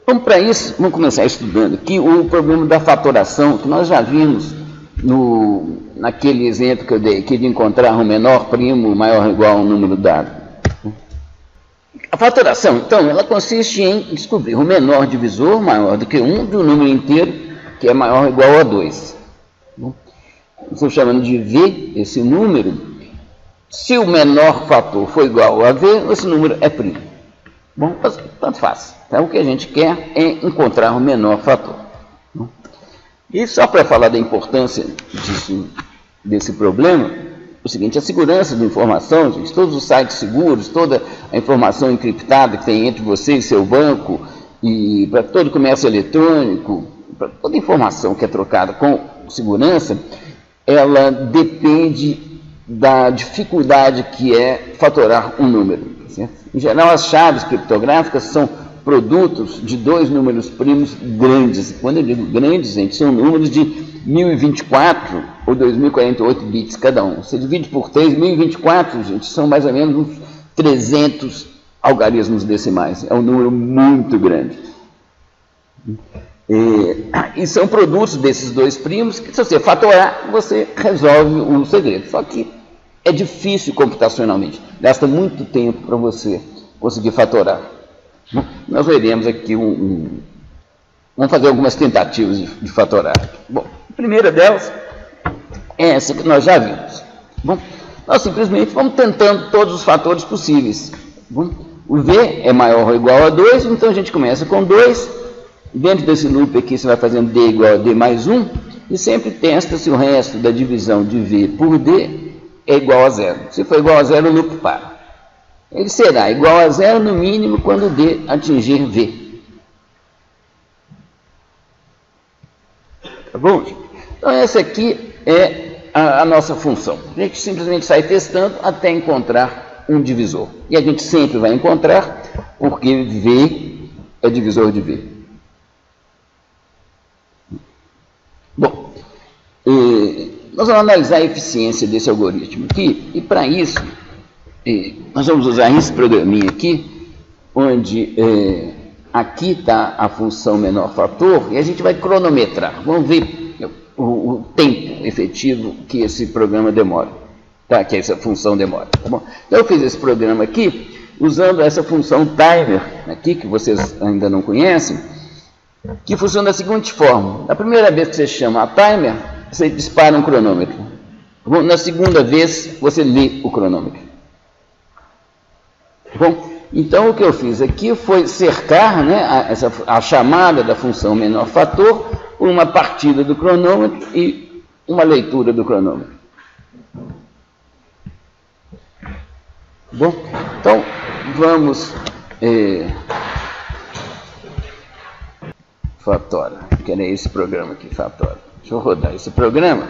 Então, para isso, vamos começar estudando aqui o problema da fatoração, que nós já vimos naquele exemplo que eu dei aqui de encontrar um menor primo maior ou igual a um número dado. A fatoração, então, ela consiste em descobrir o menor divisor maior do que 1 de um número inteiro que é maior ou igual a 2. Estou chamando de V esse número. Se o menor fator for igual a V, esse número é primo. Bom, tanto faz. Então, o que a gente quer é encontrar o menor fator. E só para falar da importância desse problema, o seguinte: a segurança da informação, gente, todos os sites seguros, toda a informação encriptada que tem entre você e seu banco, e para todo comércio eletrônico, para toda informação que é trocada com segurança, ela depende da dificuldade que é fatorar um número. Certo? Em geral, as chaves criptográficas são produtos de dois números primos grandes. Quando eu digo grandes, gente, são números de 1024 ou 2048 bits cada um. Você divide por 3, 1024, gente, são mais ou menos uns 300 algarismos decimais. É um número muito grande. E são produtos desses dois primos que, se você fatorar, você resolve o segredo. Só que é difícil computacionalmente. Gasta muito tempo para você conseguir fatorar. Nós veremos aqui vamos fazer algumas tentativas de fatorar. Bom, a primeira delas é essa que nós já vimos. Bom, nós simplesmente vamos tentando todos os fatores possíveis. Bom, o V é maior ou igual a 2, então a gente começa com 2. Dentro desse loop aqui, você vai fazendo D igual a D mais 1, e sempre testa se o resto da divisão de V por D é igual a 0. Se for igual a 0, o loop para. Ele será igual a 0 no mínimo quando D atingir V. Tá bom, gente? Então, essa aqui é a nossa função. A gente simplesmente sai testando até encontrar um divisor. E a gente sempre vai encontrar, porque V é divisor de V. Bom, nós vamos analisar a eficiência desse algoritmo aqui, e para isso, nós vamos usar esse programinha aqui, onde aqui está a função menor fator, e a gente vai cronometrar. Vamos ver o tempo efetivo que esse programa demora, tá? Que essa função demora. Tá bom? Então, eu fiz esse programa aqui, usando essa função timer, aqui, que vocês ainda não conhecem, que funciona da seguinte forma: na primeira vez que você chama a timer, você dispara um cronômetro. Bom, na segunda vez, você lê o cronômetro. Bom, então o que eu fiz aqui foi cercar, né, a chamada da função menor fator por uma partida do cronômetro e uma leitura do cronômetro. Bom, então vamos fatora, que era esse programa aqui, fatora. Deixa eu rodar esse programa.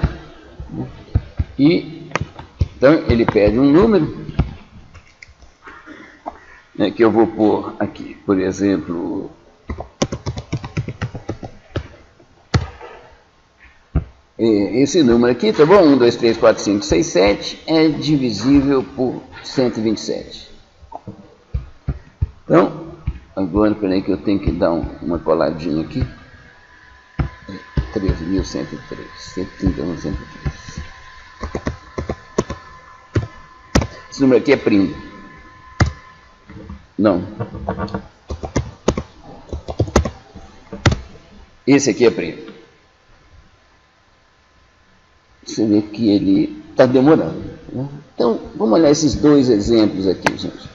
E então ele pede um número, né, que eu vou pôr aqui, por exemplo, esse número aqui, tá bom? 1, 2, 3, 4, 5, 6, 7 é divisível por 127. Então, agora, peraí que eu tenho que dar uma coladinha aqui. 13.103, 131.103. Esse número aqui é primo. Não. Esse aqui é primo. Você vê que ele está demorando, né? Então, vamos olhar esses dois exemplos aqui, gente.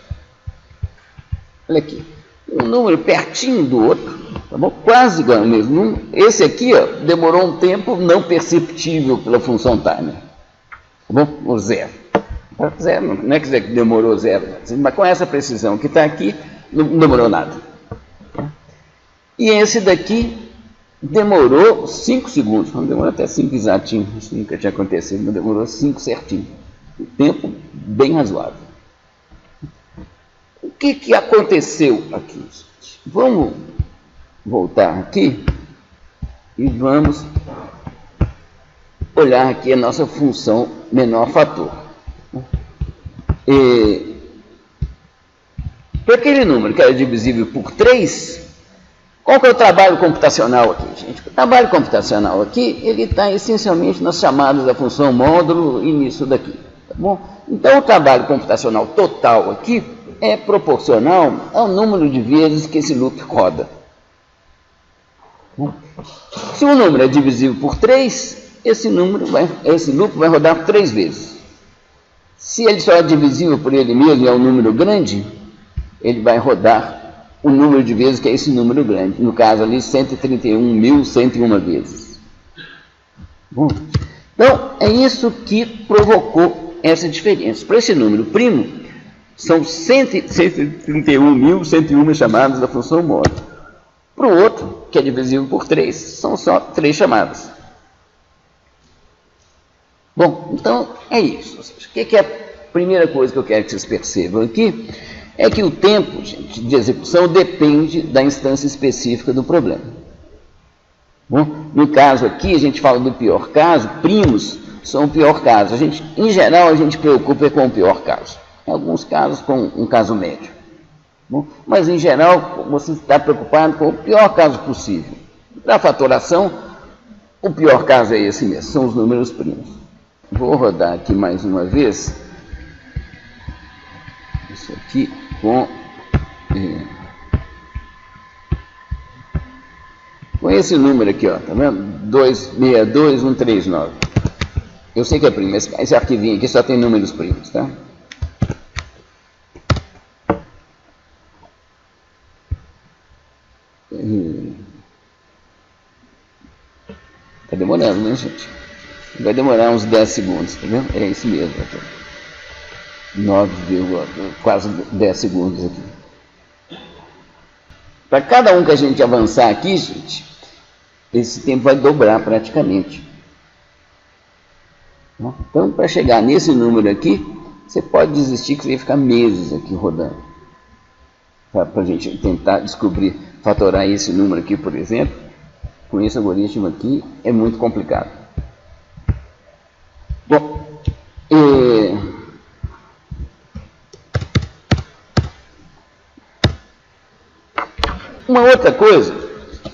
Olha aqui. Um número pertinho do outro, tá bom? Quase igual ao mesmo número. Esse aqui, ó, demorou um tempo não perceptível pela função timer. Tá bom? O zero. Zero, não é que demorou zero, mas com essa precisão que está aqui, não demorou nada. E esse daqui demorou 5 segundos. Não demorou até 5 exatinho. Isso nunca tinha acontecido, mas demorou 5 certinho. Um tempo bem razoável. O que aconteceu aqui? Vamos voltar aqui e vamos olhar aqui a nossa função menor fator. Para aquele número que era divisível por 3, Qual que é o trabalho computacional aqui, gente? O trabalho computacional aqui, ele está essencialmente nas chamadas da função módulo e nisso daqui, tá bom? Então, o trabalho computacional total aqui é proporcional ao número de vezes que esse loop roda. Se o número é divisível por 3, esse loop vai rodar 3 vezes. Se ele só é divisível por ele mesmo e é um número grande, ele vai rodar o número de vezes que é esse número grande. No caso ali, 131.101 vezes. Bom, então, é isso que provocou essa diferença. Para esse número primo, são 131.101 chamadas da função módulo. Para o outro, que é divisível por 3, são só 3 chamadas. Bom, então é isso. O que é a primeira coisa que eu quero que vocês percebam aqui? É que o tempo, gente, de execução depende da instância específica do problema. Bom, no caso aqui, a gente fala do pior caso, primos são o pior caso. Em geral, a gente preocupa com o pior caso. Em alguns casos, com um caso médio. Bom, mas, em geral, você está preocupado com o pior caso possível. Para a fatoração, o pior caso é esse mesmo, são os números primos. Vou rodar aqui mais uma vez. Isso aqui com esse número aqui, ó, tá vendo? 262139. Eu sei que é primo, esse arquivinho aqui só tem números primos, tá? Tá demorando, né, gente? Vai demorar uns 10 segundos, tá vendo? É isso mesmo, tá? 9, quase 10 segundos aqui. Para cada um que a gente avançar aqui, gente, esse tempo vai dobrar praticamente. Então, para chegar nesse número aqui, você pode desistir que você vai ficar meses aqui rodando. Para a gente tentar descobrir, fatorar esse número aqui, por exemplo, com esse algoritmo aqui, é muito complicado. Bom, uma outra coisa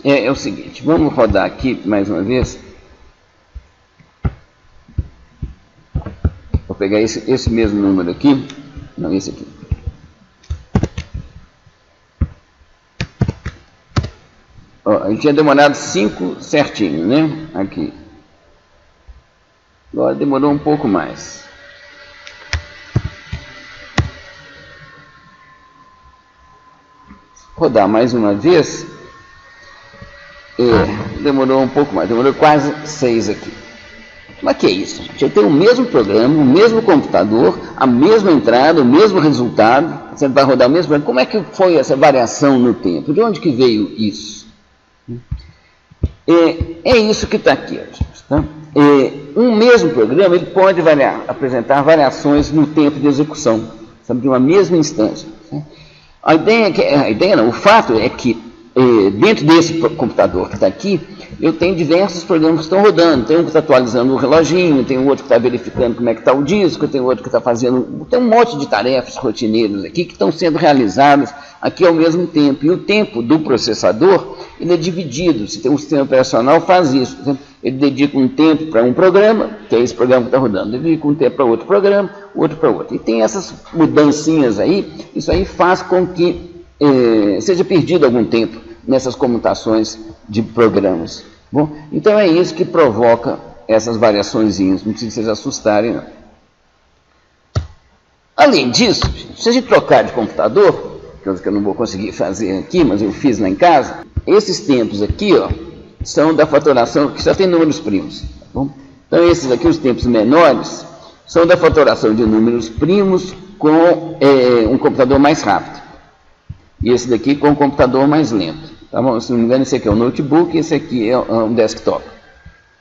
é o seguinte, vamos rodar aqui mais uma vez. Vou pegar esse mesmo número aqui, não, esse aqui. Ó, a gente tinha demorado 5 certinho, né? Aqui. Agora demorou um pouco mais. Rodar mais uma vez, demorou um pouco mais, demorou quase 6 aqui. Mas que é isso, gente? Eu tenho o mesmo programa, o mesmo computador, a mesma entrada, o mesmo resultado, você vai rodar o mesmo programa. Como é que foi essa variação no tempo? De onde que veio isso? É isso que está aqui, gente. Tá? Um mesmo programa ele pode apresentar variações no tempo de execução, sabe, de uma mesma instância. Tá? O fato é que dentro desse computador que está aqui, eu tenho diversos programas que estão rodando. Tem um que está atualizando o reloginho, tem outro que está verificando como é que está o disco, tem outro que está fazendo... Tem um monte de tarefas rotineiras aqui que estão sendo realizadas aqui ao mesmo tempo. E o tempo do processador, ele é dividido. Se tem um sistema operacional, faz isso. Ele dedica um tempo para um programa, que é esse programa que está rodando. Ele dedica um tempo para outro programa, outro para outro. E tem essas mudancinhas aí, isso aí faz com que seja perdido algum tempo nessas comutações de programas. Bom, então é isso que provoca essas variaçõezinhas, não precisa vocês assustarem, não. Além disso, se a gente trocar de computador, coisa que eu não vou conseguir fazer aqui, mas eu fiz lá em casa, esses tempos aqui, ó, são da fatoração, que só tem números primos. Tá bom? Então esses aqui, os tempos menores, são da fatoração de números primos com um computador mais rápido. E esse daqui com um computador mais lento. Tá bom? Se não me engano, esse aqui é um notebook e esse aqui é um desktop.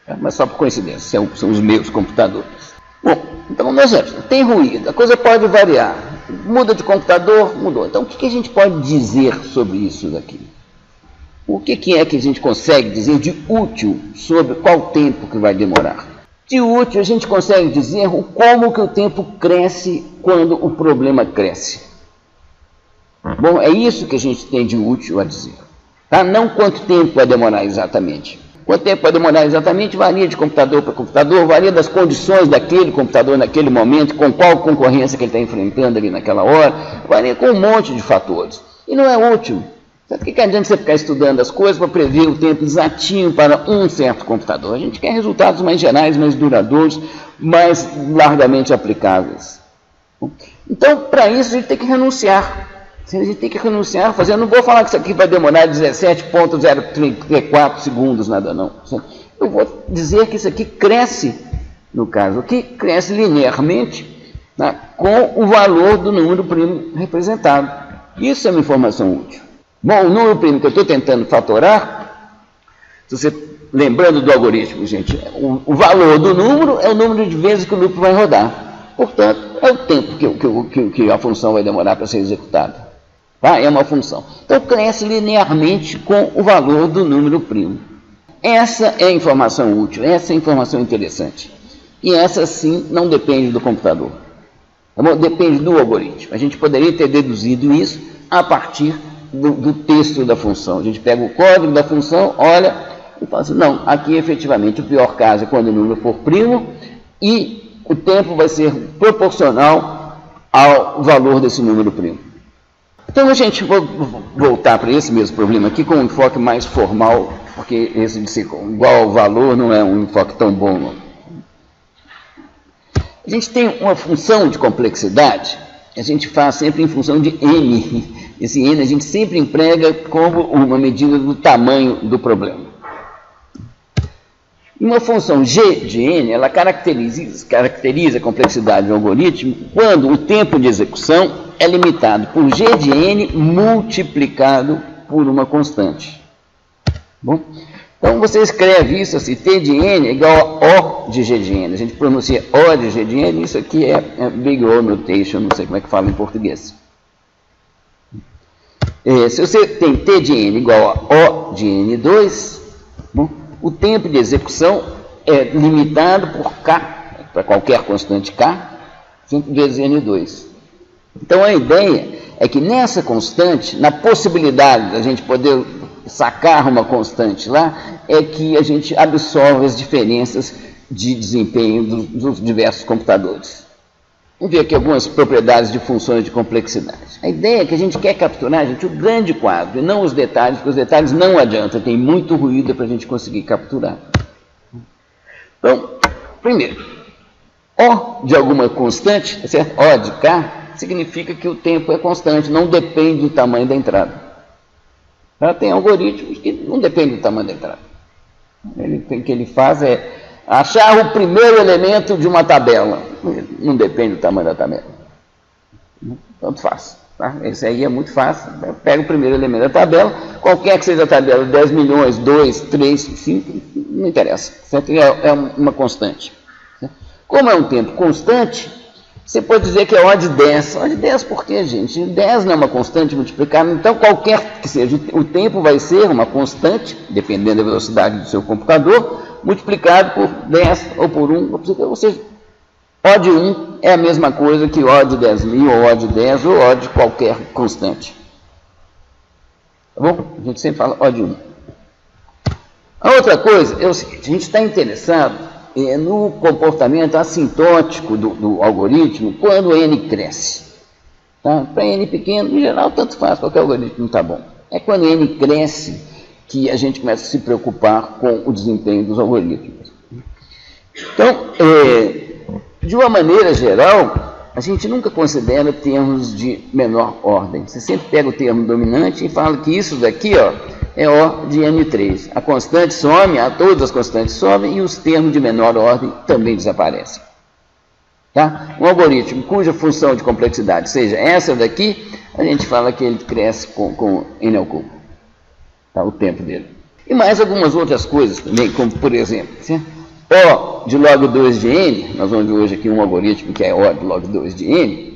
Tá? Mas só por coincidência, são os meus computadores. Bom, então, no exemplo, tem ruído, a coisa pode variar. Muda de computador, mudou. Então, o que a gente pode dizer sobre isso daqui? O que é que a gente consegue dizer de útil sobre qual tempo que vai demorar? De útil, a gente consegue dizer como que o tempo cresce quando o problema cresce. Bom, é isso que a gente tem de útil a dizer. Tá? Tá? Não quanto tempo vai demorar exatamente. Quanto tempo vai demorar exatamente varia de computador para computador, varia das condições daquele computador naquele momento, com qual concorrência que ele está enfrentando ali naquela hora, varia com um monte de fatores. E não é útil. Sabe o que adianta você ficar estudando as coisas para prever o tempo exatinho para um certo computador? A gente quer resultados mais gerais, mais duradouros, mais largamente aplicáveis. Então, para isso, a gente tem que renunciar. A gente tem que renunciar fazendo. Não vou falar que isso aqui vai demorar 17,034 segundos, nada não. Eu vou dizer que isso aqui cresce, no caso aqui, cresce linearmente, né, com o valor do número primo representado. Isso é uma informação útil. Bom, o número primo que eu estou tentando fatorar, se você lembrando do algoritmo, gente, o valor do número é o número de vezes que o loop vai rodar. Portanto, é o tempo que a função vai demorar para ser executada. Tá? É uma função. Então, cresce linearmente com o valor do número primo. Essa é a informação útil, essa é a informação interessante. E essa, sim, não depende do computador. Depende do algoritmo. A gente poderia ter deduzido isso a partir do texto da função. A gente pega o código da função, olha e fala assim, não, aqui efetivamente o pior caso é quando o número for primo e o tempo vai ser proporcional ao valor desse número primo. Então, a gente vai voltar para esse mesmo problema aqui com um enfoque mais formal, porque esse de ser igual ao valor não é um enfoque tão bom. Não. A gente tem uma função de complexidade, a gente faz sempre em função de n. Esse n a gente sempre emprega como uma medida do tamanho do problema. E uma função g de n, ela caracteriza a complexidade do algoritmo quando o tempo de execução é limitado por g de n multiplicado por uma constante. Bom, então você escreve isso assim, t de n é igual a O de g de n. A gente pronuncia O de g de n, isso aqui é Big O Notation, não sei como é que fala em português. Se você tem t de n igual a O de n2, bom, o tempo de execução é limitado por k, para qualquer constante k, vezes n2. Então, a ideia é que nessa constante, na possibilidade da gente poder sacar uma constante lá, é que a gente absorve as diferenças de desempenho dos diversos computadores. Vamos ver aqui algumas propriedades de funções de complexidade. A ideia é que a gente quer capturar, gente, o grande quadro, e não os detalhes, porque os detalhes não adianta, tem muito ruído para a gente conseguir capturar. Então, primeiro, O de alguma constante, certo? O de k, significa que o tempo é constante, não depende do tamanho da entrada. Ela tem algoritmos que não dependem do tamanho da entrada. O que ele faz é achar o primeiro elemento de uma tabela. Não depende do tamanho da tabela. Tanto faz. Tá? Esse aí é muito fácil. Pega o primeiro elemento da tabela, qualquer que seja a tabela, 10 milhões, 2, 3, 5, não interessa. Certo? É uma constante. Como é um tempo constante, você pode dizer que é O de 10. O de 10 por quê, gente? 10 não é uma constante multiplicada, então qualquer que seja, o tempo vai ser uma constante, dependendo da velocidade do seu computador, multiplicado por 10 ou por 1, ou seja, O de 1 é a mesma coisa que O de 10.000, ou O de 10, ou O de qualquer constante. Tá bom? A gente sempre fala O de 1. A outra coisa é o seguinte, a gente está interessado no comportamento assintótico do algoritmo quando n cresce. Tá? Para n pequeno, em geral, tanto faz, qualquer algoritmo está bom. É quando n cresce que a gente começa a se preocupar com o desempenho dos algoritmos. Então, de uma maneira geral, a gente nunca considera termos de menor ordem. Você sempre pega o termo dominante e fala que isso daqui, ó, é O de n3. A constante some, todas as constantes somem e os termos de menor ordem também desaparecem. Tá? Um algoritmo cuja função de complexidade seja essa daqui, a gente fala que ele cresce com n ao cubo. Tá? O tempo dele. E mais algumas outras coisas também, como por exemplo, O de log 2 de n, nós vamos ver hoje aqui um algoritmo que é O de log 2 de n,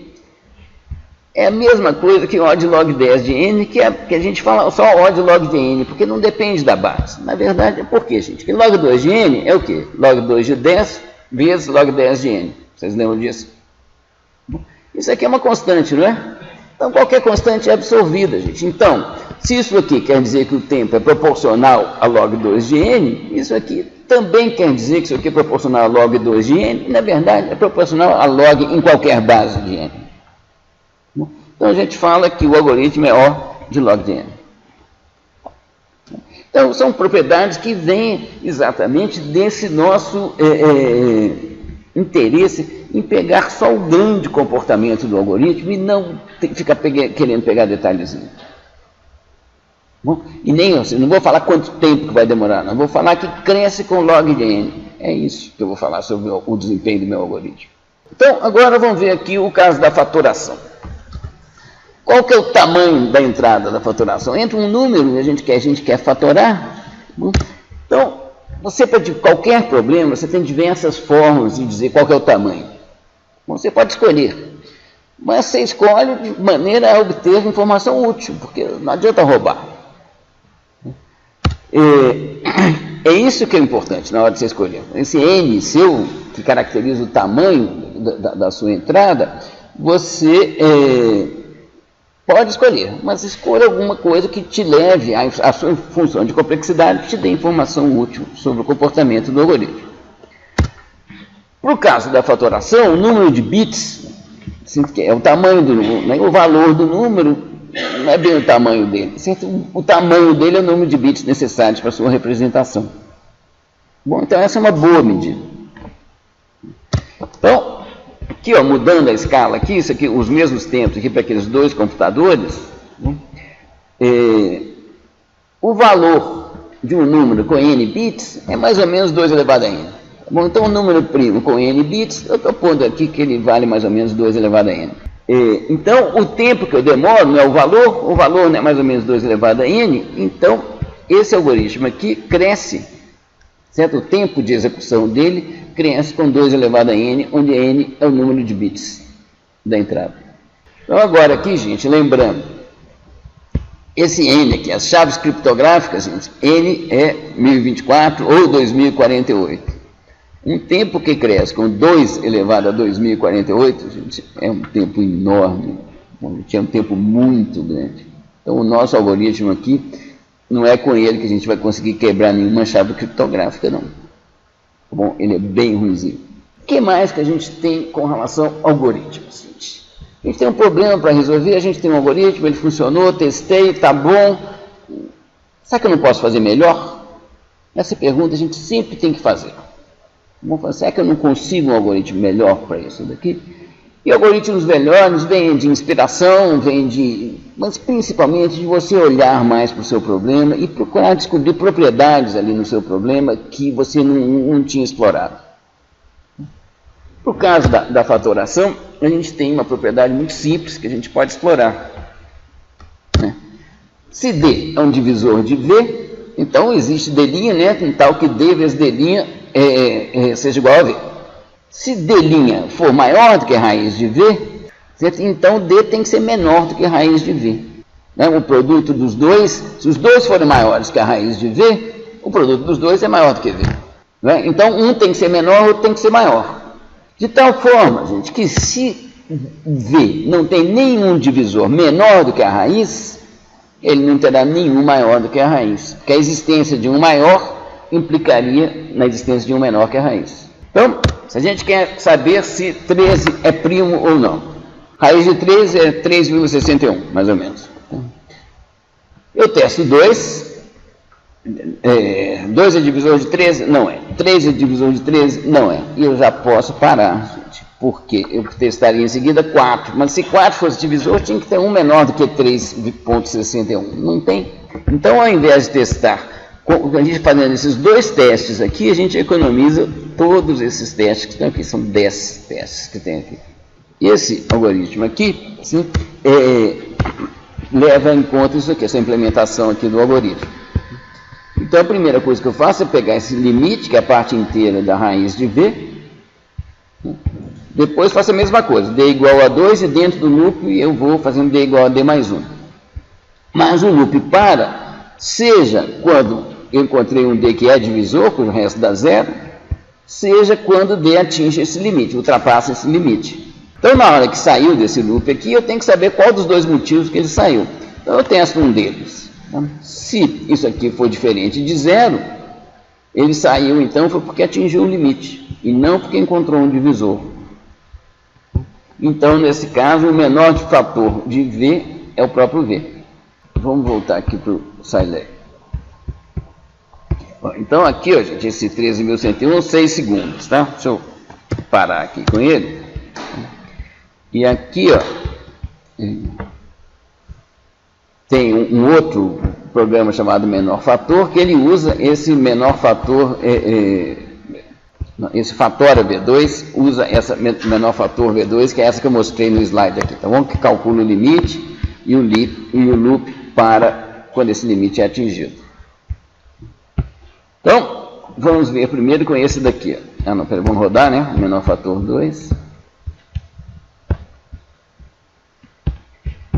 é a mesma coisa que O de log 10 de n, que a gente fala só O de log de n, porque não depende da base. Na verdade, por quê, gente? Porque log 2 de n é o quê? Log 2 de 10 vezes log 10 de n. Vocês lembram disso? Isso aqui é uma constante, não é? Então, qualquer constante é absorvida, gente. Então, Se isso aqui quer dizer que o tempo é proporcional a log 2 de n, isso aqui também quer dizer que isso aqui é proporcional a log 2 de n, e na verdade é proporcional a log em qualquer base de n. Então a gente fala que o algoritmo é O de log de n. Então são propriedades que vêm exatamente desse nosso interesse em pegar só o grande comportamento do algoritmo e não ficar querendo pegar detalhezinho. Bom, e nem eu não vou falar quanto tempo que vai demorar, não. Vou falar que cresce com log de n. É isso que eu vou falar sobre o desempenho do meu algoritmo. Então, agora vamos ver aqui o caso da fatoração. Qual que é o tamanho da entrada da fatoração? Entra um número e a gente quer fatorar. Então, você para qualquer problema, você tem diversas formas de dizer qual que é o tamanho. Bom, você pode escolher, mas você escolhe de maneira a obter informação útil, porque não adianta roubar. É isso que é importante na hora de você escolher. Esse n seu, que caracteriza o tamanho da sua entrada, você pode escolher, mas escolha alguma coisa que te leve à sua função de complexidade, que te dê informação útil sobre o comportamento do algoritmo. Para o caso da fatoração, o número de bits, que é o tamanho do número, né? O valor do número não é bem o tamanho dele. O tamanho dele é o número de bits necessários para a sua representação. Bom, então essa é uma boa medida. Então, aqui, ó, mudando a escala aqui, isso aqui, os mesmos tempos aqui para aqueles dois computadores, né? O valor de um número com n bits é mais ou menos 2 elevado a n. Bom, então o número primo com n bits, eu estou pondo aqui que ele vale mais ou menos 2 elevado a n. Então, o tempo que eu demoro não é o valor não é mais ou menos 2 elevado a n, então esse algoritmo aqui cresce, certo? O tempo de execução dele cresce com 2 elevado a n, onde n é o número de bits da entrada. Então, agora aqui, gente, lembrando, esse n aqui, as chaves criptográficas, gente, n é 1024 ou 2048. Um tempo que cresce com 2 elevado a 2048, gente, é um tempo enorme, é um tempo muito grande. Então, o nosso algoritmo aqui, não é com ele que a gente vai conseguir quebrar nenhuma chave criptográfica, não. Bom, ele é bem ruimzinho. O que mais que a gente tem com relação a algoritmos, gente? A gente tem um problema para resolver, a gente tem um algoritmo, ele funcionou, testei, está bom. Será que eu não posso fazer melhor? Essa pergunta a gente sempre tem que fazer. Vamos falar, será que eu não consigo um algoritmo melhor para isso daqui? E algoritmos melhores vêm de inspiração, mas principalmente de você olhar mais para o seu problema e procurar descobrir propriedades ali no seu problema que você não tinha explorado. No caso da fatoração, a gente tem uma propriedade muito simples que a gente pode explorar, né? Se D é um divisor de V, então existe D', né, em tal que D vezes D' seja igual a V. Se D' for maior do que a raiz de V, certo? Então D tem que ser menor do que a raiz de V. Né? O produto dos dois, se os dois forem maiores que a raiz de V, o produto dos dois é maior do que V. Né? Então um tem que ser menor, o outro tem que ser maior. De tal forma, gente, que se V não tem nenhum divisor menor do que a raiz, ele não terá nenhum maior do que a raiz. Porque a existência de um maior implicaria na existência de um menor que a raiz. Então, se a gente quer saber se 13 é primo ou não, raiz de 13 é 3,61, mais ou menos. Eu testo 2, 2 é divisor de 13? Não é. 3 é divisor de 13? Não é. E eu já posso parar, gente, porque eu testaria em seguida 4, mas se 4 fosse divisor, tinha que ter um menor do que 3,61. Não tem. Então, ao invés de testar, a gente fazendo esses dois testes aqui, a gente economiza todos esses testes que estão aqui, são 10 testes que tem aqui. Esse algoritmo aqui, assim, leva em conta isso aqui, essa implementação aqui do algoritmo. Então a primeira coisa que eu faço é pegar esse limite, que é a parte inteira da raiz de V, depois faço a mesma coisa, D igual a 2 e dentro do loop eu vou fazendo D igual a D mais 1. Mas o loop para, seja quando eu encontrei um D que é divisor, cujo resto dá 0, seja quando D atinge esse limite, ultrapassa esse limite. Então, na hora que saiu desse loop aqui, eu tenho que saber qual dos dois motivos que ele saiu. Então, eu testo um deles. Tá? Se isso aqui for diferente de zero, ele saiu, então, foi porque atingiu o limite, e não porque encontrou um divisor. Então, nesse caso, o menor fator de V é o próprio V. Vamos voltar aqui para o Scilab. Então, aqui, ó, gente, esse 13.101, 6 segundos, tá? Deixa eu parar aqui com ele. E aqui, ó, tem um outro programa chamado menor fator, que ele usa esse menor fator, esse fatório V2, usa essa menor fator V2, que é essa que eu mostrei no slide aqui, tá bom? Que calcula o limite e o loop para quando esse limite é atingido. Então, vamos ver primeiro com esse daqui. Ah, não, peraí, vamos rodar, né? O menor fator 2.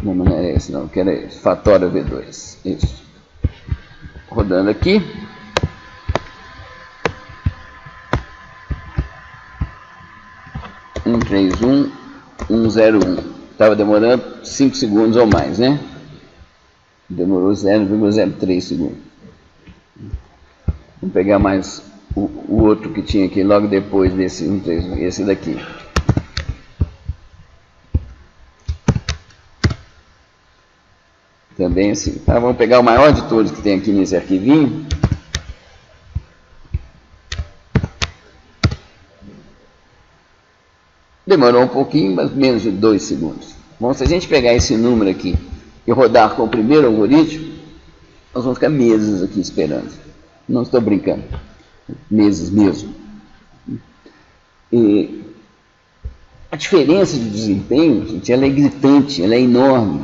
Não era esse, não, que era esse. Fatório V2. Isso. Rodando aqui. Um 131 101. Estava demorando 5 segundos ou mais, né? Demorou 0,03 segundos. Vamos pegar mais o outro que tinha aqui logo depois desse 131, esse daqui. Também assim. Tá, vamos pegar o maior de todos que tem aqui nesse arquivinho. Demorou um pouquinho, mas menos de 2 segundos. Bom, se a gente pegar esse número aqui e rodar com o primeiro algoritmo, nós vamos ficar meses aqui esperando. Não estou brincando. Meses mesmo. E a diferença de desempenho, gente, ela é gritante, ela é enorme.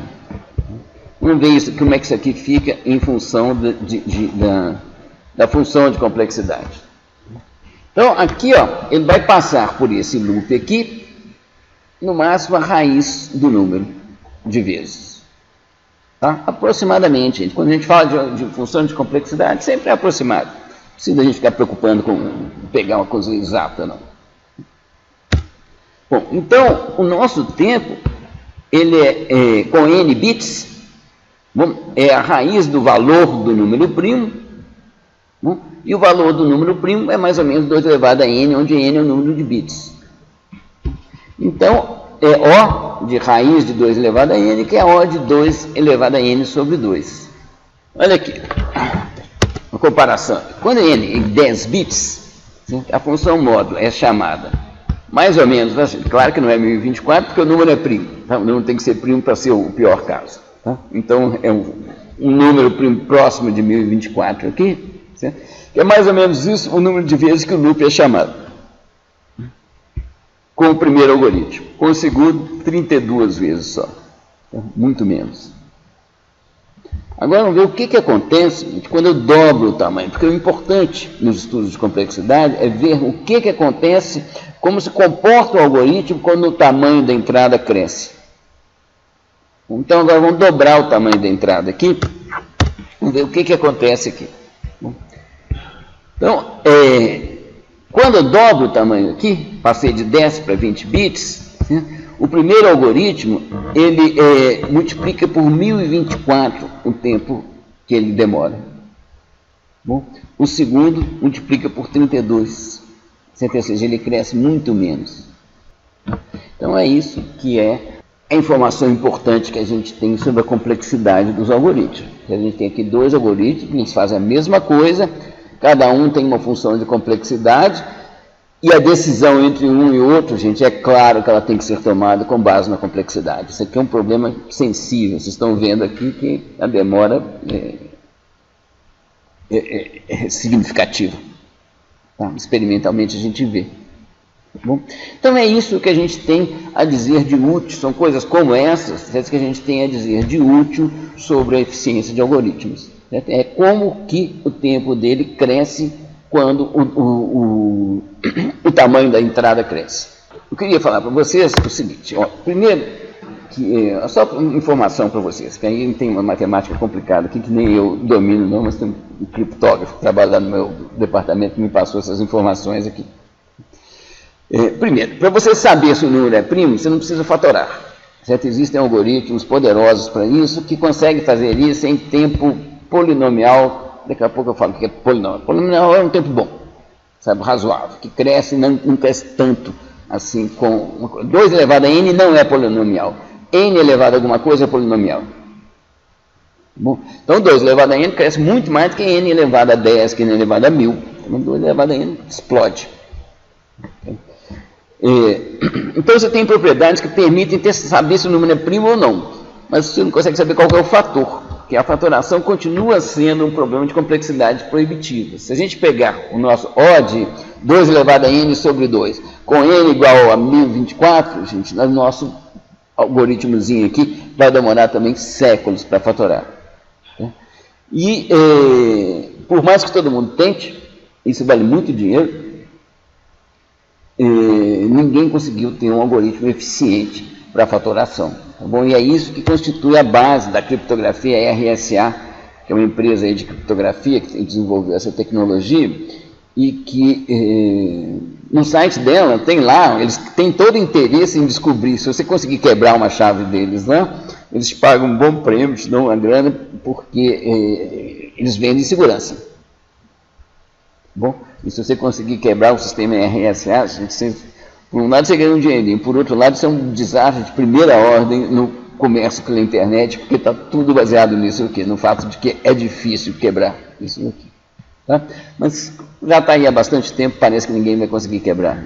Vamos ver isso, como é que isso aqui fica em função da função de complexidade. Então, aqui, ó, ele vai passar por esse loop aqui, no máximo a raiz do número de vezes. Tá? Aproximadamente, gente. Quando a gente fala de função de complexidade, sempre é aproximado. Não precisa a gente ficar preocupando com pegar uma coisa exata, não. Bom, então, o nosso tempo, ele é com n bits, é a raiz do valor do número primo, e o valor do número primo é mais ou menos 2 elevado a n, onde n é o número de bits. Então, é O de raiz de 2 elevado a n, que é O de 2 elevado a n sobre 2. Olha aqui, uma comparação. Quando n é 10 bits, a função módulo é chamada mais ou menos, claro que não é 1024, porque o número é primo. Tá? O número tem que ser primo para ser o pior caso. Tá? Então, é um número primo próximo de 1024 aqui, certo? Que é mais ou menos isso, o número de vezes que o loop é chamado. Com o primeiro algoritmo. Com o segundo, 32 vezes só. Tá? Muito menos. Agora vamos ver o que acontece quando eu dobro o tamanho. Porque o importante nos estudos de complexidade é ver o que acontece, como se comporta o algoritmo quando o tamanho da entrada cresce. Então agora vamos dobrar o tamanho da entrada aqui. Vamos ver o que acontece aqui. Então, quando eu dobro o tamanho aqui, passei de 10 para 20 bits, o primeiro algoritmo, ele multiplica por 1024 o tempo que ele demora. Bom, o segundo multiplica por 32, ou seja, ele cresce muito menos. Então é isso que é a informação importante que a gente tem sobre a complexidade dos algoritmos. A gente tem aqui 2 algoritmos, eles fazem a mesma coisa, cada um tem uma função de complexidade, e a decisão entre um e outro, gente, é claro que ela tem que ser tomada com base na complexidade. Isso aqui é um problema sensível. Vocês estão vendo aqui que a demora é significativa. Tá? Experimentalmente a gente vê. Tá bom? Então é isso que a gente tem a dizer de útil. São coisas como essas que a gente tem a dizer de útil sobre a eficiência de algoritmos. É como que o tempo dele cresce quando o tamanho da entrada cresce. Eu queria falar para vocês o seguinte, ó, primeiro, só informação para vocês, que aí tem uma matemática complicada aqui, que nem eu domino não, mas tem um criptógrafo que trabalha lá no meu departamento que me passou essas informações aqui. Primeiro, para você saber se o número é primo, você não precisa fatorar. Certo? Existem algoritmos poderosos para isso, que conseguem fazer isso em tempo polinomial, daqui a pouco eu falo o que é polinomial. Polinomial é um tempo bom, sabe, razoável, que cresce e não cresce tanto assim com 2 elevado a n não é polinomial. N elevado a alguma coisa é polinomial. Bom, então 2 elevado a n cresce muito mais do que n elevado a 10, que n elevado a 1000. Então 2 elevado a n explode. Então você tem propriedades que permitem saber se o número é primo ou não, mas você não consegue saber qual é o fator, porque a fatoração continua sendo um problema de complexidade proibitiva. Se a gente pegar o nosso O de 2 elevado a n sobre 2, com n igual a 1024, gente, o nosso algoritmozinho aqui vai demorar também séculos para fatorar. E por mais que todo mundo tente, isso vale muito dinheiro, ninguém conseguiu ter um algoritmo eficiente para fatoração. Tá bom? E é isso que constitui a base da criptografia RSA, que é uma empresa aí de criptografia que desenvolveu essa tecnologia e que no site dela tem lá, eles têm todo interesse em descobrir, se você conseguir quebrar uma chave deles lá, eles te pagam um bom prêmio, te dão uma grana, porque eles vendem segurança. Bom, e se você conseguir quebrar o sistema RSA, por um lado você ganha um dinheirinho, por outro lado isso é um desastre de primeira ordem no comércio pela internet, porque está tudo baseado nisso aqui, no fato de que é difícil quebrar isso aqui. Tá? Mas já está aí há bastante tempo, parece que ninguém vai conseguir quebrar.